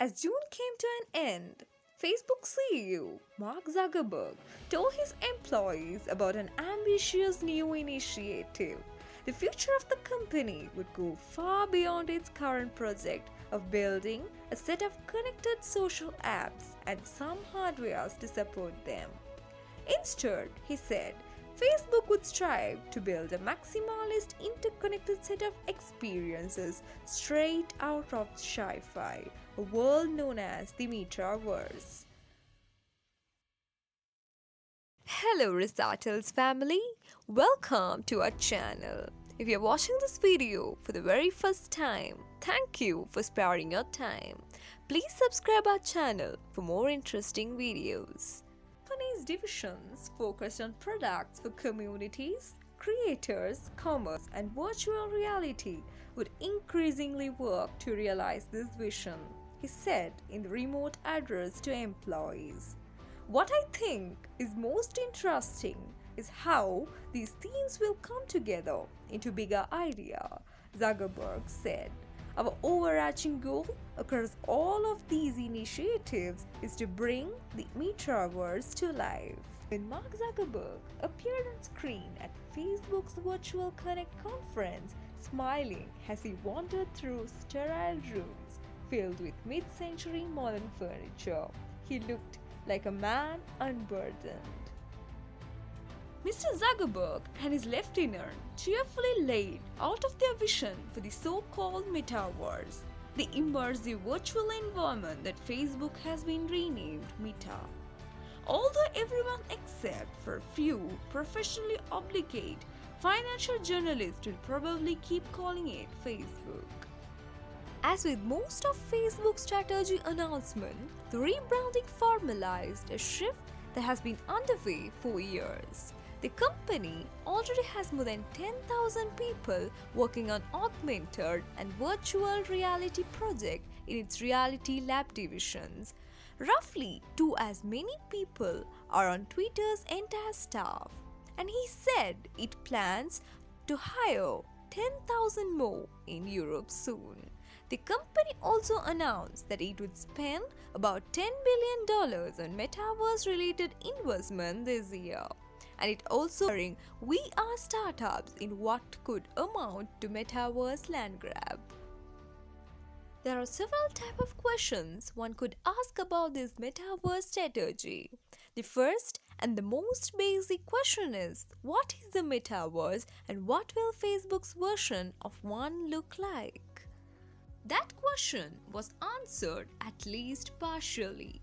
As June came to an end, Facebook CEO Mark Zuckerberg told his employees about an ambitious new initiative. The future of the company would go far beyond its current project of building a set of connected social apps and some hardware to support them. Instead, he said, Facebook would strive to build a maximalist interconnected set of experiences straight out of sci-fi, a world known as the Metaverse. Hello Recitals family, welcome to our channel. If you're watching this video for the very first time, thank you for sparing your time. Please subscribe our channel for more interesting videos. Companies' divisions focused on products for communities, creators, commerce, and virtual reality would increasingly work to realize this vision, he said in the remote address to employees. What I think is most interesting is how these themes will come together into bigger idea, Zuckerberg said. Our overarching goal across all of these initiatives is to bring the Metaverse to life. When Mark Zuckerberg appeared on screen at Facebook's Virtual Connect conference, smiling as he wandered through sterile rooms filled with mid-century modern furniture, he looked like a man unburdened. Mr. Zuckerberg and his lieutenant cheerfully laid out of their vision for the so-called Metaverse, the immersive virtual environment that Facebook has been renamed Meta. Although everyone except for a few professionally obligated financial journalists will probably keep calling it Facebook. As with most of Facebook's strategy announcement, the rebranding formalized a shift that has been underway for years. The company already has more than 10,000 people working on augmented and virtual reality projects in its reality lab divisions. Roughly as many people are on Twitter's entire staff, and he said it plans to hire 10,000 more in Europe soon. The company also announced that it would spend about $10 billion on Metaverse-related investment this year. And it also hiring VR startups in what could amount to Metaverse land grab. There are several types of questions one could ask about this Metaverse strategy. The first and the most basic question is, what is the Metaverse and what will Facebook's version of one look like? That question was answered at least partially.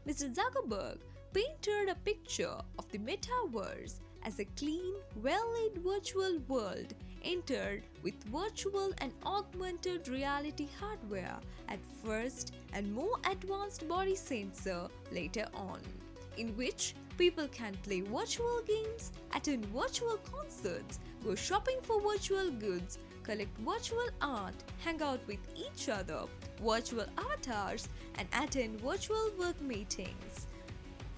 Mr. Zuckerberg painted a picture of the Metaverse as a clean, well-lit virtual world entered with virtual and augmented reality hardware at first and more advanced body sensor later on, in which people can play virtual games, attend virtual concerts, go shopping for virtual goods, collect virtual art, hang out with each other, virtual avatars, and attend virtual work meetings.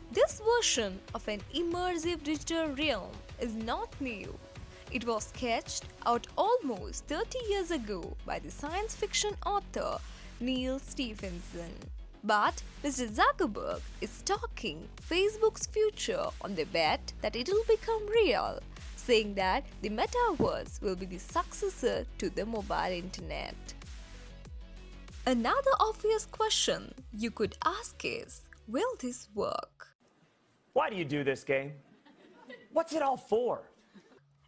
This version of an immersive digital realm is not new. It was sketched out almost 30 years ago by the science fiction author Neil Stephenson. But Mr. Zuckerberg is talking Facebook's future on the bet that it will become real, saying that the Metaverse will be the successor to the mobile internet. Another obvious question you could ask is, will this work? Why do you do this game? What's it all for?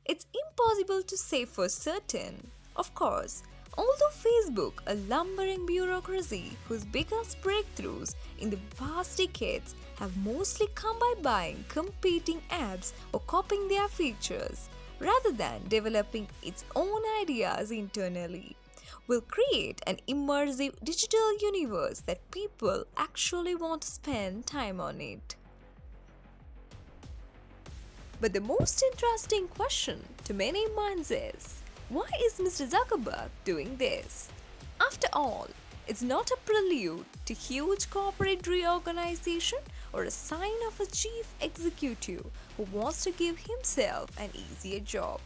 It's impossible to say for certain. Of course, although Facebook, a lumbering bureaucracy whose biggest breakthroughs in the past decades have mostly come by buying competing apps or copying their features, rather than developing its own ideas internally, will create an immersive digital universe that people actually want to spend time on it. But the most interesting question to many minds is, why is Mr. Zuckerberg doing this? After all, it's not a prelude to huge corporate reorganization or a sign of a chief executive who wants to give himself an easier job,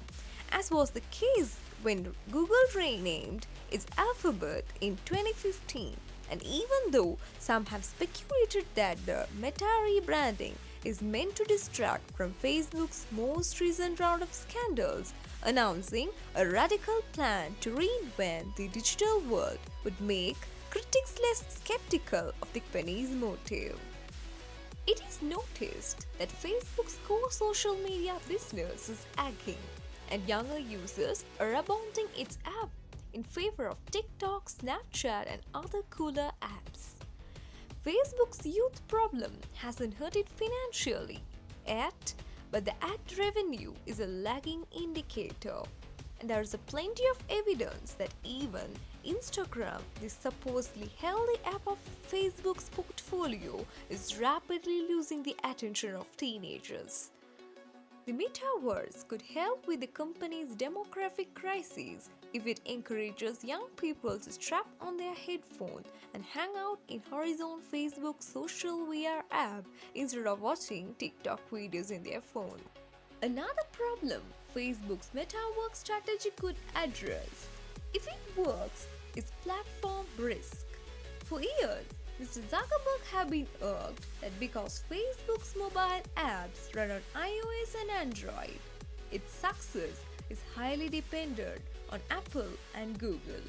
as was the case when Google renamed its Alphabet in 2015 And even though some have speculated that the Meta rebranding is meant to distract from Facebook's most recent round of scandals, announcing a radical plan to reinvent the digital world would make critics less skeptical of the company's motive. It is noticed that Facebook's core social media business is lagging, and younger users are abandoning its app in favor of TikTok, Snapchat, and other cooler apps. Facebook's youth problem hasn't hurt it financially yet, but the ad revenue is a lagging indicator. And there is plenty of evidence that even Instagram, the supposedly healthy app of Facebook's portfolio, is rapidly losing the attention of teenagers. The Metaverse could help with the company's demographic crisis if it encourages young people to strap on their headphones and hang out in Horizon Facebook's social VR app instead of watching TikTok videos in their phone. Another problem Facebook's Metaverse strategy could address, if it works, is platform risk. For years, Mr. Zukerberg have been urged that because Facebook's mobile apps run on iOS and Android, its success is highly dependent on Apple and Google,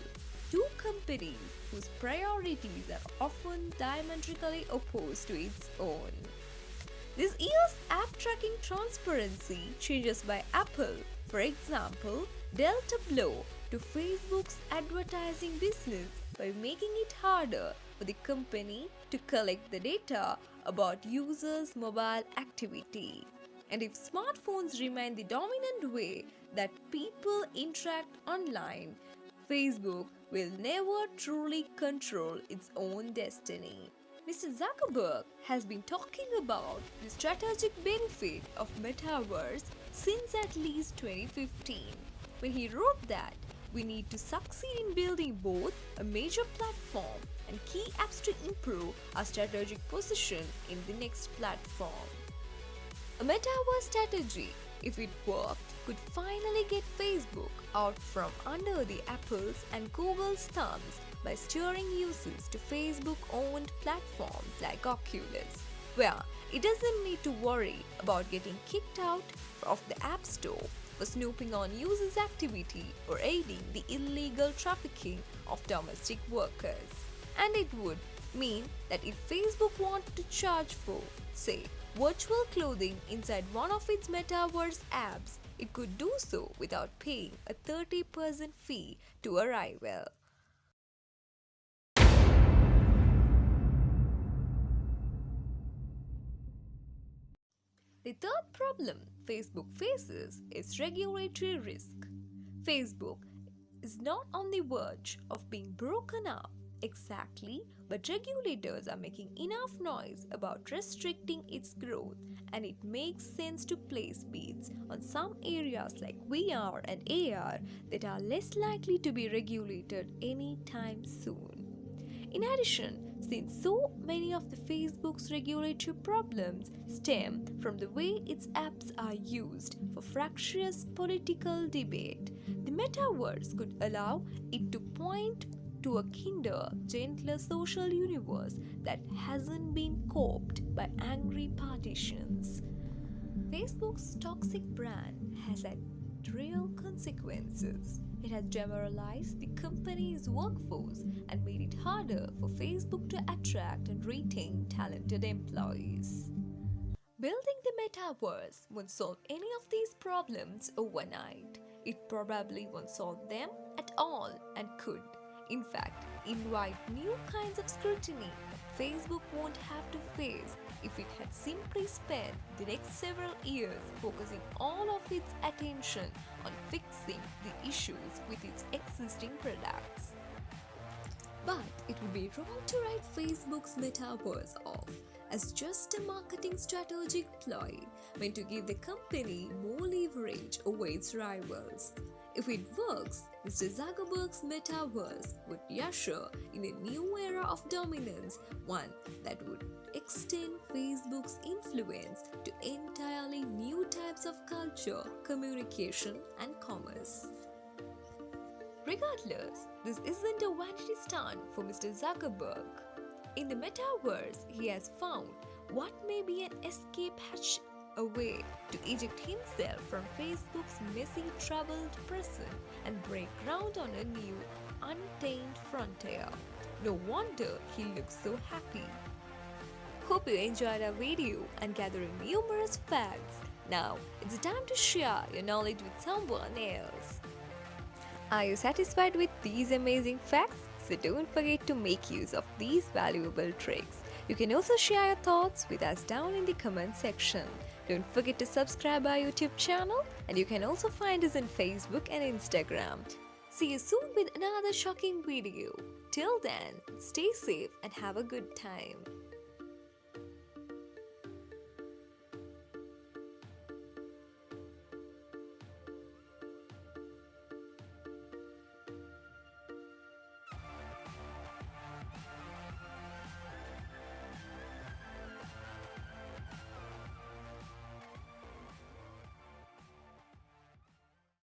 two companies whose priorities are often diametrically opposed to its own. This year's app tracking transparency changes by Apple, for example, dealt a blow to Facebook's advertising business by making it harder for the company to collect the data about users' mobile activity. And if smartphones remain the dominant way that people interact online, Facebook will never truly control its own destiny. Mr. Zuckerberg has been talking about the strategic benefit of Metaverse since at least 2015, when he wrote that we need to succeed in building both a major platform and key apps to improve our strategic position in the next platform. A Metaverse strategy, if it worked, could finally get Facebook out from under the Apple's and Google's thumbs by steering users to Facebook-owned platforms like Oculus, where it doesn't need to worry about getting kicked out of the App Store for snooping on users' activity or aiding the illegal trafficking of domestic workers. And it would mean that if Facebook wanted to charge for, say, virtual clothing inside one of its Metaverse apps, it could do so without paying a 30% fee to a rival. The third problem Facebook faces is regulatory risk. Facebook is not on the verge of being broken up exactly, but regulators are making enough noise about restricting its growth, and it makes sense to place bets on some areas like VR and AR that are less likely to be regulated anytime soon. In addition, since so many of the Facebook's regulatory problems stem from the way its apps are used for fractious political debate, the metaverse could allow it to point to a kinder, gentler social universe that hasn't been coped by angry partitions. Facebook's toxic brand has had real consequences. It has demoralized the company's workforce and made it harder for Facebook to attract and retain talented employees. Building the metaverse won't solve any of these problems overnight. It probably won't solve them at all and could, in fact, invite new kinds of scrutiny Facebook won't have to face if it had simply spent the next several years focusing all of its attention on fixing the issues with its existing products. But it would be wrong to write Facebook's metaverse off as just a marketing strategic ploy meant to give the company more leverage over its rivals. If it works, Mr. Zuckerberg's metaverse would usher in a new era of dominance, one that would extend Facebook's influence to entirely new types of culture, communication, and commerce. Regardless, this isn't a vanity stunt for Mr. Zuckerberg. In the Metaverse, he has found what may be an escape hatch, a way to eject himself from Facebook's messy, troubled present and break ground on a new, untamed frontier. No wonder he looks so happy. Hope you enjoyed our video and gathering numerous facts. Now, it's time to share your knowledge with someone else. Are you satisfied with these amazing facts? So don't forget to make use of these valuable tricks. You can also share your thoughts with us down in the comment section. Don't forget to subscribe our YouTube channel, and you can also find us on Facebook and Instagram. See you soon with another shocking video. Till then, stay safe and have a good time.